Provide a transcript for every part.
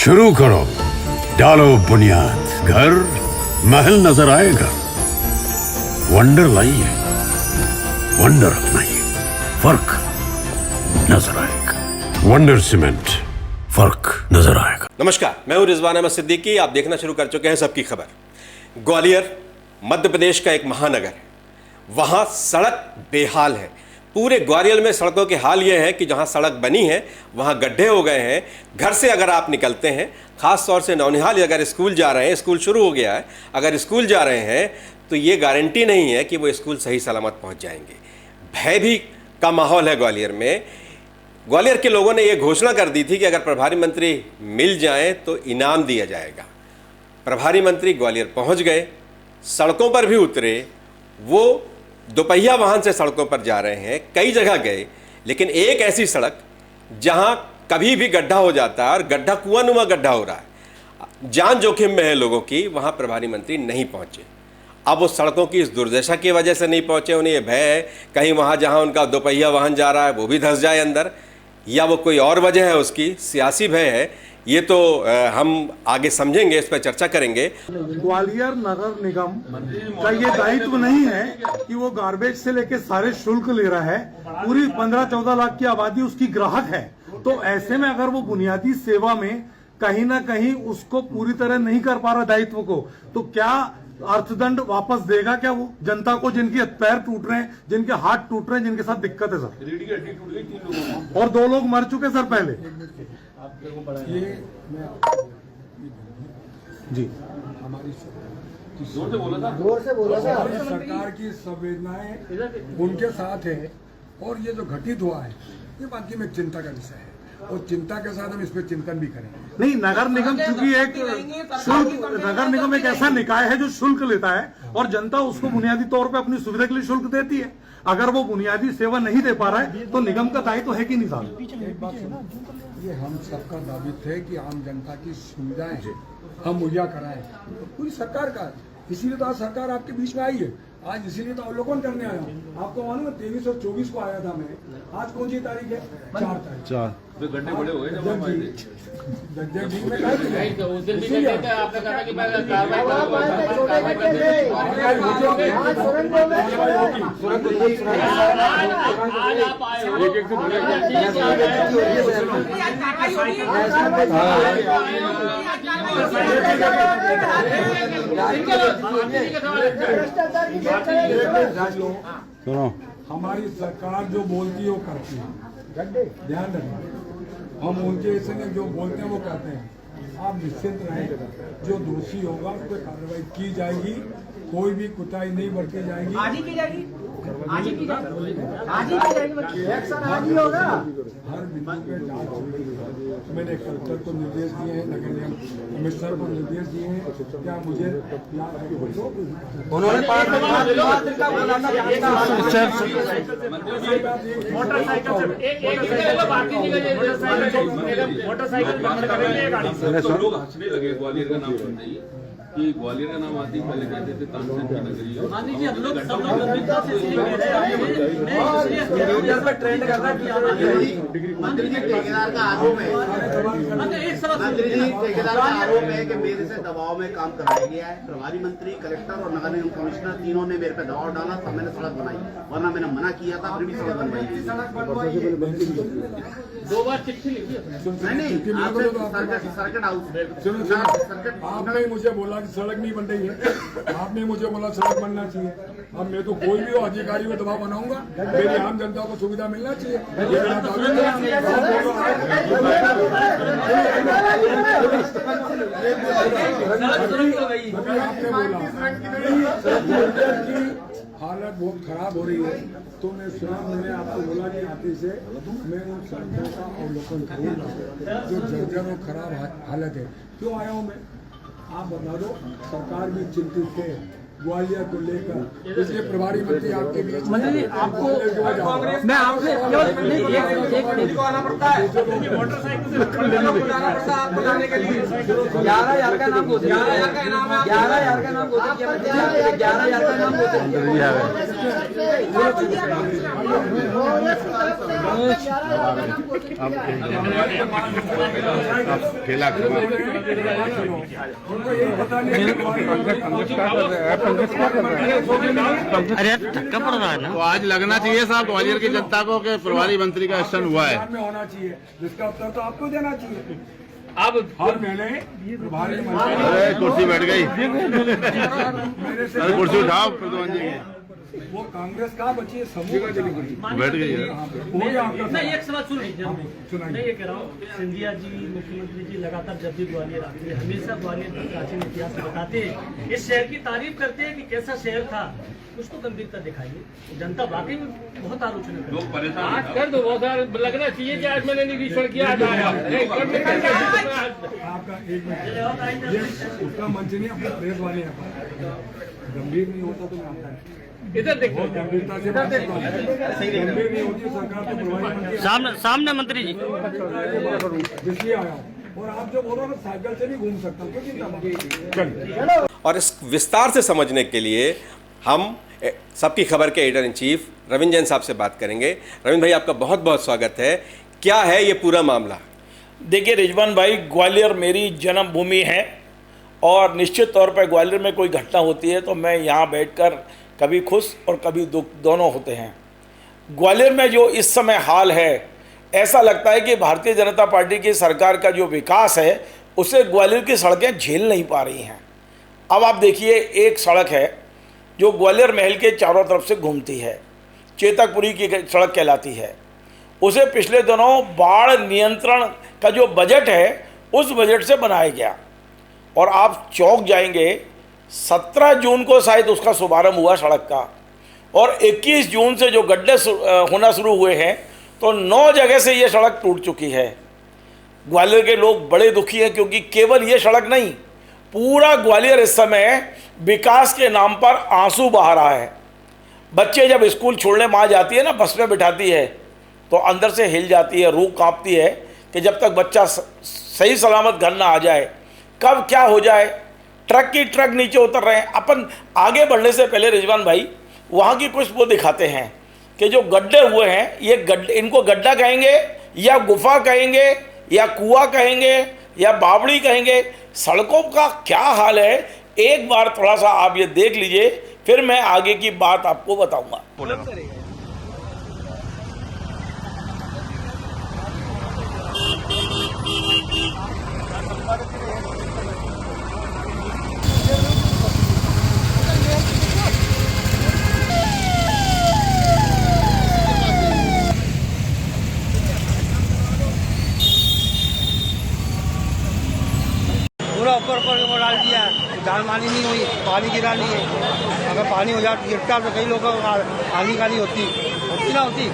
शुरू करो, डालो बुनियाद, घर महल नजर आएगा। वंडर लाइए, वंडर अपनाइए, फर्क नजर आएगा। वंडर सीमेंट, फर्क नजर आएगा। नमस्कार, मैं हूं रिजवान अहमद सिद्दीकी। आप देखना शुरू कर चुके हैं सबकी खबर। ग्वालियर मध्य प्रदेश का एक महानगर है। वहां सड़क बेहाल है। पूरे ग्वालियर में सड़कों के हाल ये है कि जहां सड़क बनी है वहां गड्ढे हो गए हैं। घर से अगर आप निकलते हैं, खास तौर से नौनिहाल अगर स्कूल जा रहे हैं, स्कूल शुरू हो गया है, अगर स्कूल जा रहे हैं तो ये गारंटी नहीं है कि वो स्कूल सही सलामत पहुंच जाएंगे। भय भी का माहौल है ग्वालियर में। ग्वालियर के लोगों ने ये घोषणा कर दी थी कि अगर प्रभारी मंत्री मिल जाएं तो इनाम दिया जाएगा। प्रभारी मंत्री ग्वालियर पहुंच गए, सड़कों पर भी उतरे। वो दोपहिया वाहन से सड़कों पर जा रहे हैं, कई जगह गए, लेकिन एक ऐसी सड़क जहां कभी भी गड्ढा हो जाता है और गड्ढा कुआंनुमा गड्ढा हो रहा है, जान जोखिम में है लोगों की, वहां प्रभारी मंत्री नहीं पहुंचे। अब वो सड़कों की इस दुर्दशा की वजह से नहीं पहुंचे, उन्हें ये भय है कहीं वहां जहां उनका दोपहिया वाहन जा रहा है वो भी धंस जाए अंदर, या वो कोई और वजह है, उसकी सियासी भय है। ये तो हम आगे समझेंगे, इस पर चर्चा करेंगे। ग्वालियर नगर निगम का ये दायित्व नहीं है कि वो गार्बेज से लेके सारे शुल्क ले रहा है। पूरी 15-14 लाख की आबादी उसकी ग्राहक है। तो ऐसे में अगर वो बुनियादी सेवा में कहीं ना कहीं उसको पूरी तरह नहीं कर पा रहा दायित्व को, तो क्या अर्थदंड वापस देगा क्या वो जनता को, जिनके पैर टूट रहे हैं, जिनके हाथ टूट रहे हैं, जिनके साथ दिक्कत है सर? रीढ़ की हड्डी टूट गई 3 लोगों और 2 लोग मर चुके सर पहले। ये जी हमारी जोर से बोला था सरकार की संवेदनाएं उनके साथ है। और ये जो घटित हुआ है ये बाकी में चिंता का विषय है, और चिंता के साथ हम इस पर चिंतन भी करेंगे। नहीं, नगर निगम चूंकि एक शुल्क, नगर निगम एक ऐसा निकाय है जो शुल्क लेता है और जनता उसको बुनियादी तौर पे अपनी सुविधा के लिए शुल्क देती है। अगर वो बुनियादी सेवा नहीं दे पा रहा है तो निगम का दायित्व तो है कि नहीं साहब? एक बात सुनो, ये हम सबका दायित्व है कि आम जनता की सुविधाएं हम मुहैया कराएं, तो पूरी सरकार का। इसीलिए तो आज सरकार आपके बीच में आई है। आज इसीलिए तो अवलोकन करने आया हूँ। आपको मालूम है 23 और 24 को आया था मैं। आज कौन सी तारीख है? 4 तारीख। 4 गड्ढे बड़े हो गए जब हम आए थे। उस दिन भी कहते थे, आपने कहा कि कार्रवाई सुनो, हमारी सरकार जो बोलती है वो करती है। ध्यान रखना, हम उनके संग जो बोलते हैं वो करते हैं। आप निश्चिंत रहें, जो दोषी होगा उस पर कार्रवाई की जाएगी। कोई भी कुताही नहीं बरती जाएगी। आज ही की जाएगी, आज ही की जाएगी, आज ही की जाएगी, एक्शन आज ही होगा। हर बिंदु पे जांच होगी। मैंने कलेक्टर को निर्देश दिए हैं, नगर निगम कमिश्नर को निर्देश दिए हैं। क्या मुझे उन्होंने लोग हंसने लगे ग्वालियर का नाम सुनते ही कि ग्वालियर का नाम आती पहले कहते थे तानसेन की नगरी है। मान लीजिए हम लोग सब लोग ट्रेंड कर रहा है कि मंत्री जी ठेकेदार का आरोप है, मंत्री जी ठेकेदार का आरोप है कि मेरे से दबाव में काम कराया गया है। प्रभारी मंत्री, कलेक्टर और नगर निगम कमिश्नर तीनों ने मेरे पे दबाव डाला तब मैंने सड़क बनाई, वरना मैंने मना किया था फिर भी सड़क बनवाई। 2 बार चिट्ठी लिखी नहीं, सर्किट हाउस आपने मुझे बोला कि सड़क नहीं बन रही है, आपने मुझे बोला सड़क बनना चाहिए। अब मैं तो कोई भी हो अधिकारी को दबाव बनाऊंगा, मेरी आम जनता को सुविधा मिलना चाहिए। आपने बोला कि हालत बहुत खराब हो रही है, तो मैं स्वयं मैंने आपको बोला कि आते से मैं उन सड़कों का अवलोकन करूँगा जो जर्जर और खराब हालत है। क्यों आया हूँ मैं, आप बता दो। सरकार भी चिंतित है, ग्वालियर को लेकर, इसलिए प्रभारी मंत्री आपके बीच मंत्री जी आपको मैं आपसे केवल एक आना पड़ता है मोटरसाइकिल से जाना पड़ता है आपको जाने के लिए 11,000 का नाम बोलते 11,000 का इनाम है 11,000 का नाम बोलते 11,000 का नाम अरे धक्का पड़ रहा है ना। तो आज लगना चाहिए साहब ग्वालियर की जनता को कि प्रभारी मंत्री का एक्शन हुआ है। में होना चाहिए, जिसका उत्तर तो आपको देना चाहिए। अब हर महीने प्रभारी मंत्री अरे कुर्सी बैठ गई, मेरे से अरे कुर्सी उठाओ प्रधान जी की। वो कांग्रेस का बची है, समूह का चली गई। बैठ गई है। हो गया आपका मैं एक सवाल सुन लीजिए सुनाइए। मैं ये कह रहा हूँ सिंधिया जी मुख्यमंत्री जी लगातार जब भी ग्वालियर आते हैं हमेशा ग्वालियर का प्राचीन इतिहास बताते हैं, इस शहर की तारीफ करते हैं कि कैसा शहर था, उसको गंभीरता दिखाइए। जनता वाकई में बहुत आलोचना कर लोग परेशान हैं। कर दो बहुत लगना चाहिए कि आज मैंने निरीक्षण किया आपका एक मिनट, ये उसका मंच नहीं, अपने प्रेस वाले हैं। गंभीर नहीं होता तो मैं आता है इधर देखो बहुत गंभीरता से बात करता हूं। गंभीर नहीं होती सरकार तो प्रभारी मंत्री सामने मंत्री जी इसलिए आया हूं। और आप जो बोल रहे हो साइकिल से नहीं घूम सकता, क्यों चिंता चलिए। और इस विस्तार से समझने के लिए हम सबकी खबर के editor in chief Ravindra Jain साहब से बात करेंगे। रविंद्र भाई आपका बहुत बहुत स्वागत है। क्या है ये पूरा मामला? देखिए रिजवान भाई, ग्वालियर मेरी जन्मभूमि है और निश्चित तौर पर ग्वालियर में कोई घटना होती है तो मैं यहाँ बैठकर कभी खुश और कभी दुख दोनों होते हैं। ग्वालियर में जो इस समय हाल है, ऐसा लगता है कि भारतीय जनता पार्टी की सरकार का जो विकास है उसे ग्वालियर की सड़कें झेल नहीं पा रही हैं। अब आप देखिए, एक सड़क है जो ग्वालियर महल के चारों तरफ से घूमती है, चेतकपुरी की सड़क कहलाती है। उसे पिछले दिनों बाढ़ नियंत्रण का जो बजट है उस बजट से बनाया गया और आप चौक जाएंगे, 17 जून को शायद उसका शुभारंभ हुआ सड़क का, और 21 जून से जो गड्ढे होना शुरू हुए हैं तो 9 जगह से ये सड़क टूट चुकी है। ग्वालियर के लोग बड़े दुखी हैं क्योंकि केवल ये सड़क नहीं, पूरा ग्वालियर इस समय विकास के नाम पर आंसू बहा रहा है। बच्चे जब स्कूल छोड़ने माँ जाती है ना, बस में बिठाती है तो अंदर से हिल जाती है, रूह कांपती है कि जब तक बच्चा सही सलामत घर ना आ जाए, कब क्या हो जाए। ट्रक की ट्रक नीचे उतर रहे हैं। अपन आगे बढ़ने से पहले रिजवान भाई वहाँ की कुछ वो दिखाते हैं कि जो गड्ढे हुए हैं, ये गड्ढे, इनको गड्ढा कहेंगे या गुफा कहेंगे या कुआं कहेंगे या बावड़ी कहेंगे, सड़कों का क्या हाल है। एक बार थोड़ा सा आप ये देख लीजिए, फिर मैं आगे की बात आपको बताऊंगा। पूरा ऊपर ऊपर डाल दिया, जान मानी नहीं हुई, पानी गिरा नहीं है। अगर पानी हो जाए गिरता तो कई लोगों को आने का नहीं होती ना होती।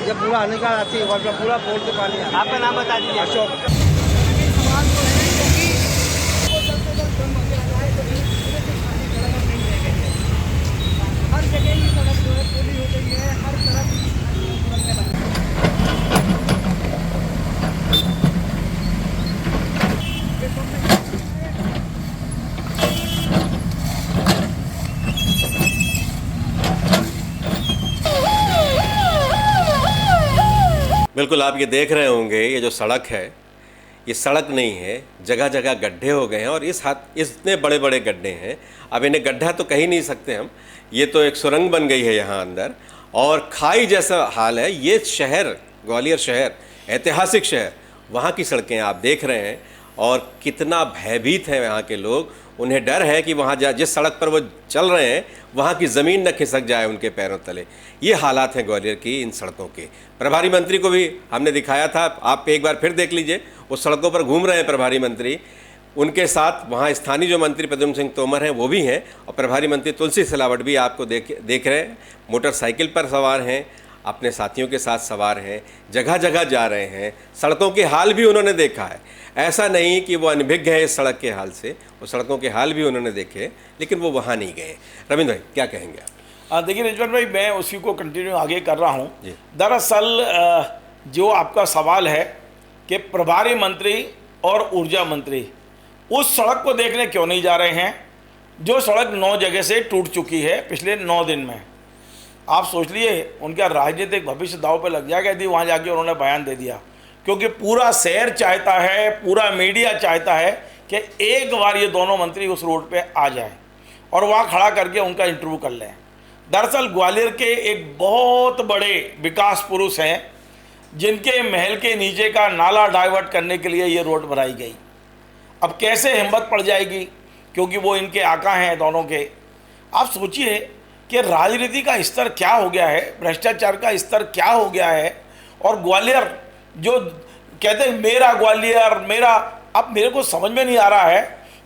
जब पूरा आने का आती है जब पूरा पोल से पानी। आपका नाम बता दीजिए। अशोक। हर जगह की सड़क जो है पूरी हो गई है, हर तरफ। बिल्कुल आप ये देख रहे होंगे, ये जो सड़क है ये सड़क नहीं है, जगह जगह गड्ढे हो गए हैं और इतने बड़े बड़े गड्ढे हैं, अब इन्हें गड्ढा तो कह ही नहीं सकते हम। ये तो एक सुरंग बन गई है यहाँ अंदर और खाई जैसा हाल है। ये शहर, ग्वालियर शहर, ऐतिहासिक शहर, वहाँ की सड़कें आप देख रहे हैं और कितना भयभीत है यहाँ के लोग। उन्हें डर है कि वहाँ जिस सड़क पर वो चल रहे हैं वहाँ की ज़मीन न खिसक जाए उनके पैरों तले। ये हालात हैं ग्वालियर की इन सड़कों के। प्रभारी मंत्री को भी हमने दिखाया था, आप एक बार फिर देख लीजिए, वो सड़कों पर घूम रहे हैं प्रभारी मंत्री। उनके साथ वहाँ स्थानीय जो मंत्री प्रद्युम्न सिंह तोमर हैं वो भी हैं और प्रभारी मंत्री तुलसी सिलावट भी आपको देख रहे हैं, मोटरसाइकिल पर सवार हैं। अपने साथियों के साथ सवार हैं, जगह जगह जा रहे हैं, सड़कों के हाल भी उन्होंने देखा है। ऐसा नहीं कि वो अनभिज्ञ है इस सड़क के हाल से, वो सड़कों के हाल भी उन्होंने देखे, लेकिन वो वहाँ नहीं गए। रविंद्र भाई क्या कहेंगे आप? देखिए रिजवान भाई, मैं उसी को कंटिन्यू आगे कर रहा हूँ। दरअसल जो आपका सवाल है कि प्रभारी मंत्री और ऊर्जा मंत्री उस सड़क को देखने क्यों नहीं जा रहे हैं जो सड़क 9 जगह से टूट चुकी है पिछले 9 दिन में। आप सोच लिए उनका राजनीतिक भविष्य दांव पे लग जाएगा यदि वहाँ जाके उन्होंने बयान दे दिया, क्योंकि पूरा शहर चाहता है, पूरा मीडिया चाहता है कि एक बार ये दोनों मंत्री उस रोड पे आ जाएं और वहाँ खड़ा करके उनका इंटरव्यू कर लें। दरअसल ग्वालियर के एक बहुत बड़े विकास पुरुष हैं जिनके महल के नीचे का नाला डाइवर्ट करने के लिए ये रोड बनाई गई। अब कैसे हिम्मत पड़ जाएगी, क्योंकि वो इनके आका हैं दोनों के। आप सोचिए कि राजनीति का स्तर क्या हो गया है, भ्रष्टाचार का स्तर क्या हो गया है। और ग्वालियर जो कहते हैं मेरा ग्वालियर मेरा, अब मेरे को समझ में नहीं आ रहा है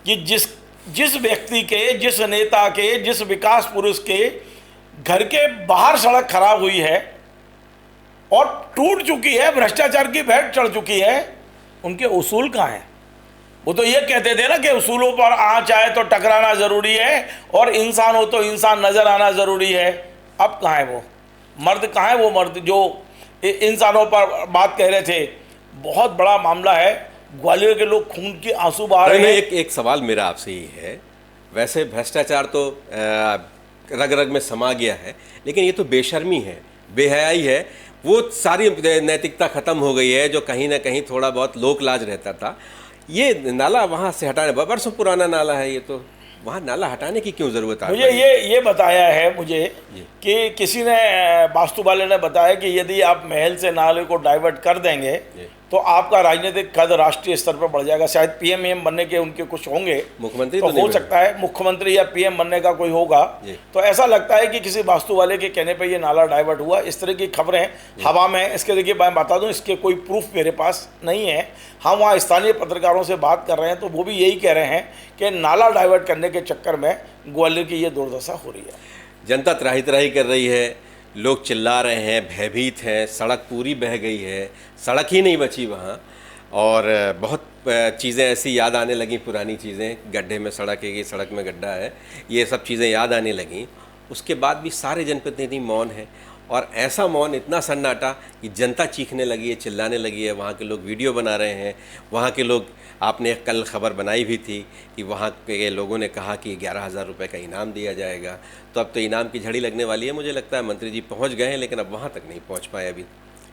कि जिस व्यक्ति के, जिस नेता के, जिस विकास पुरुष के घर के बाहर सड़क खराब हुई है और टूट चुकी है, भ्रष्टाचार की भेंट चढ़ चुकी है, उनके उसूल कहाँ हैं? वो तो ये कहते थे ना कि उसूलों पर आँच आए तो टकराना ज़रूरी है और इंसान हो तो इंसान नज़र आना ज़रूरी है। अब कहाँ है वो मर्द, कहाँ है वो मर्द जो इंसानों पर बात कह रहे थे? बहुत बड़ा मामला है। ग्वालियर के लोग खून के आंसू बहा रहे हैं। एक सवाल मेरा आपसे ही है, वैसे भ्रष्टाचार तो रग रग में समा गया है, लेकिन ये तो बेशर्मी है, बेहयाई है। वो सारी नैतिकता ख़त्म हो गई है जो कहीं ना कहीं थोड़ा बहुत लोक लाज रहता था। ये नाला वहाँ से हटाने, बरसों पुराना नाला है ये, तो वहाँ नाला हटाने की क्यों ज़रूरत है? मुझे ये बताया है मुझे कि किसी ने, वास्तु वाले ने बताया कि यदि आप महल से नाले को डाइवर्ट कर देंगे तो आपका राजनीतिक कद राष्ट्रीय स्तर पर बढ़ जाएगा। शायद पीएम बनने के उनके कुछ होंगे, मुख्यमंत्री तो हो सकता है मुख्यमंत्री या पीएम बनने का कोई होगा। तो ऐसा लगता है कि किसी वास्तु वाले के कहने पे ये नाला डाइवर्ट हुआ। इस तरह की खबरें हवा में। इसके देखिए मैं बता दूं, इसके कोई प्रूफ मेरे पास नहीं है। हम वहाँ स्थानीय पत्रकारों से बात कर रहे हैं तो वो भी यही कह रहे हैं कि नाला डाइवर्ट करने के चक्कर में ग्वालियर की ये दुर्दशा हो रही है। जनता त्राही त्राही कर रही है, लोग चिल्ला रहे हैं, भयभीत हैं, सड़क पूरी बह गई है, सड़क ही नहीं बची वहाँ। और बहुत चीज़ें ऐसी याद आने लगी, पुरानी चीज़ें, गड्ढे में सड़क है, ये सड़क में गड्ढा है, ये सब चीज़ें याद आने लगीं। उसके बाद भी सारे जनप्रतिनिधि मौन हैं, और ऐसा मौन, इतना सन्नाटा कि जनता चीखने लगी है, चिल्लाने लगी है। वहाँ के लोग वीडियो बना रहे हैं, वहाँ के लोग, आपने कल खबर बनाई भी थी कि वहाँ के लोगों ने कहा कि 11,000 रुपये का इनाम दिया जाएगा। तो अब तो इनाम की झड़ी लगने वाली है। मुझे लगता है मंत्री जी पहुँच गए हैं, लेकिन अब वहाँ तक नहीं पहुँच पाए, अभी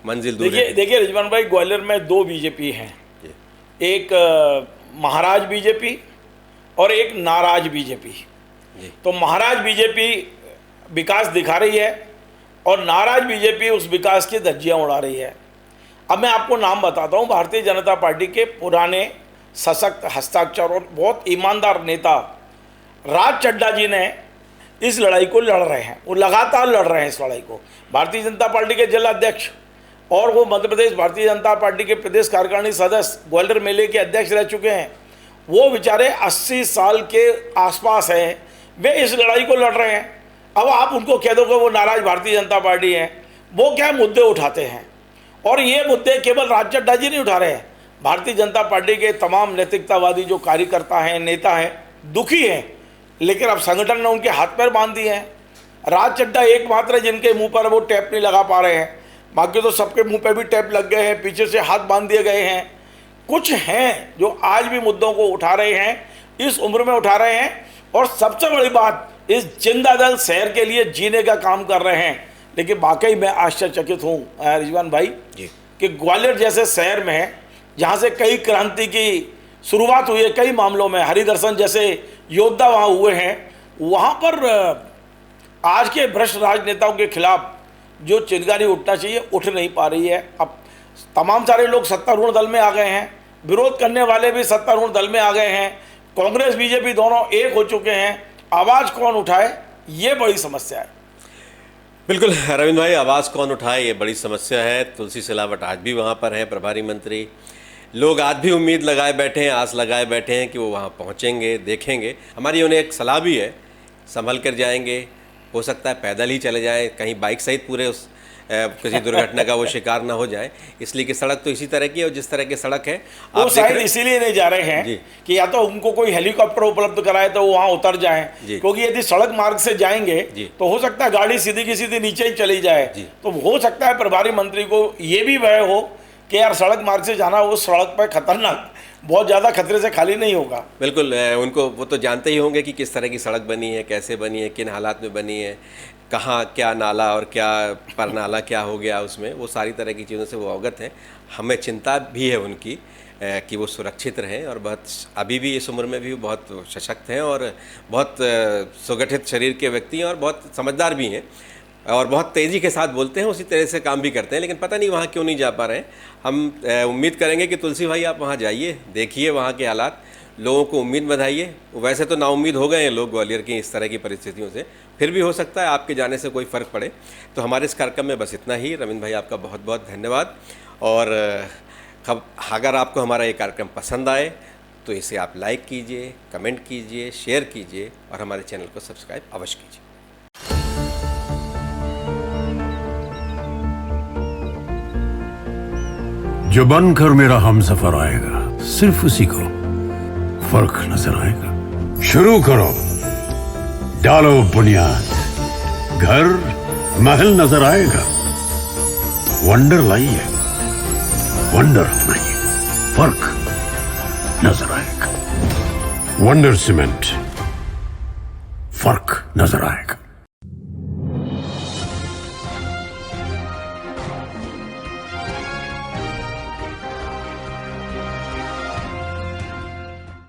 मंजिल दूर है। देखिए रिजवान भाई, ग्वालियर में 2 बीजेपी हैं, एक महाराज बीजेपी और एक नाराज बीजेपी। तो महाराज बीजेपी विकास दिखा रही है और नाराज बीजेपी उस विकास की धज्जियाँ उड़ा रही है। अब मैं आपको नाम बताता हूँ। भारतीय जनता पार्टी के पुराने सशक्त, हस्ताक्षर और बहुत ईमानदार नेता राज चड्ढा जी ने इस लड़ाई को लड़ रहे हैं, वो लगातार लड़ रहे हैं इस लड़ाई को। भारतीय जनता पार्टी के जिला अध्यक्ष और वो मध्य प्रदेश भारतीय जनता पार्टी के प्रदेश कार्यकारिणी सदस्य, ग्वालियर मेले के अध्यक्ष रह चुके हैं। वो बेचारे 80 साल के आसपास हैं, वे इस लड़ाई को लड़ रहे हैं। अब आप उनको कह दो कि वो नाराज भारतीय जनता पार्टी है, वो क्या मुद्दे उठाते हैं। और ये मुद्दे केवल राज चड्ढा जी नहीं उठा रहे हैं, भारतीय जनता पार्टी के तमाम नैतिकतावादी जो कार्यकर्ता हैं, नेता हैं, दुखी हैं। लेकिन अब संगठन ने उनके हाथ पैर बांध दिए हैं। राज चड्ढा एकमात्र जिनके मुंह पर वो टैप नहीं लगा पा रहे हैं, बाकी तो सबके मुंह पे भी टैप लग गए हैं, पीछे से हाथ बांध दिए गए हैं। कुछ हैं जो आज भी मुद्दों को उठा रहे हैं, इस उम्र में उठा रहे हैं, और सबसे बड़ी बात, इस जिंदा दल शहर के लिए जीने का काम कर रहे हैं। लेकिन वाकई मैं आश्चर्यचकित हूँ रिजवान भाई कि ग्वालियर जैसे शहर में, जहाँ से कई क्रांति की शुरुआत हुई है, कई मामलों में हरिदर्शन जैसे योद्धा वहाँ हुए हैं, वहाँ पर आज के भ्रष्ट राजनेताओं के खिलाफ जो चिंगारी उठना चाहिए उठ नहीं पा रही है। अब तमाम सारे लोग सत्तारूढ़ दल में आ गए हैं, विरोध करने वाले भी सत्तारूढ़ दल में आ गए हैं, कांग्रेस बीजेपी दोनों एक हो चुके हैं। आवाज़ कौन उठाए, ये बड़ी समस्या है। बिल्कुल रविंद्र भाई, आवाज़ कौन उठाए, ये बड़ी समस्या है। तुलसी सिलावट आज भी वहाँ पर है, प्रभारी मंत्री। लोग आज भी उम्मीद लगाए बैठे हैं, आस लगाए बैठे हैं कि वो वहाँ पहुँचेंगे, देखेंगे। हमारी उन्हें एक सलाह भी है, संभल कर जाएंगे, हो सकता है पैदल ही चले जाएं, कहीं बाइक सहित पूरे उस किसी दुर्घटना का वो शिकार ना हो जाए, इसलिए कि सड़क तो इसी तरह की है और जिस तरह की सड़क है वो आप देख शायद रहे हैं। इसीलिए नहीं जा रहे हैं जी। कि या तो उनको कोई हेलीकॉप्टर उपलब्ध कराए तो वो वहां उतर जाएं, जी। क्योंकि यदि सड़क मार्ग से जाएंगे जी। तो हो सकता है गाड़ी सीधी की सीधी नीचे ही चली जाए। जी। तो हो सकता है प्रभारी मंत्री को ये भी भय हो कि यार सड़क मार्ग से जाना उस सड़क पर खतरनाक, बहुत ज़्यादा खतरे से खाली नहीं होगा। बिल्कुल, उनको वो तो जानते ही होंगे कि किस तरह की सड़क बनी है, कैसे बनी है, किन हालात में बनी है, कहाँ क्या नाला और क्या पर नाला क्या हो गया उसमें, वो सारी तरह की चीज़ों से वो अवगत हैं। हमें चिंता भी है उनकी कि वो सुरक्षित रहें, और बहुत अभी भी इस उम्र में भी बहुत सशक्त हैं और बहुत सुगठित शरीर के व्यक्ति हैं और बहुत समझदार भी हैं और बहुत तेज़ी के साथ बोलते हैं, उसी तरह से काम भी करते हैं। लेकिन पता नहीं वहाँ क्यों नहीं जा पा रहे हैं। हम उम्मीद करेंगे कि तुलसी भाई आप वहाँ जाइए, देखिए वहाँ के हालात, लोगों को उम्मीद बधाइए। वैसे तो नाउम्मीद हो गए हैं लोग ग्वालियर की इस तरह की परिस्थितियों से, फिर भी हो सकता है आपके जाने से कोई फ़र्क पड़े। तो हमारे इस कार्यक्रम में बस इतना ही। रविंद्र भाई आपका बहुत बहुत धन्यवाद। और अगर आपको हमारा ये कार्यक्रम पसंद आए तो इसे आप लाइक कीजिए, कमेंट कीजिए, शेयर कीजिए और हमारे चैनल को सब्सक्राइब अवश्य कीजिए। जो बनकर मेरा हमसफर आएगा सिर्फ उसी को फर्क नजर आएगा। शुरू करो, डालो बुनियाद, घर महल नजर आएगा। वंडर लाइए, वंडर अपनाइए, फर्क नजर आएगा। वंडर सीमेंट, फर्क नजर आएगा।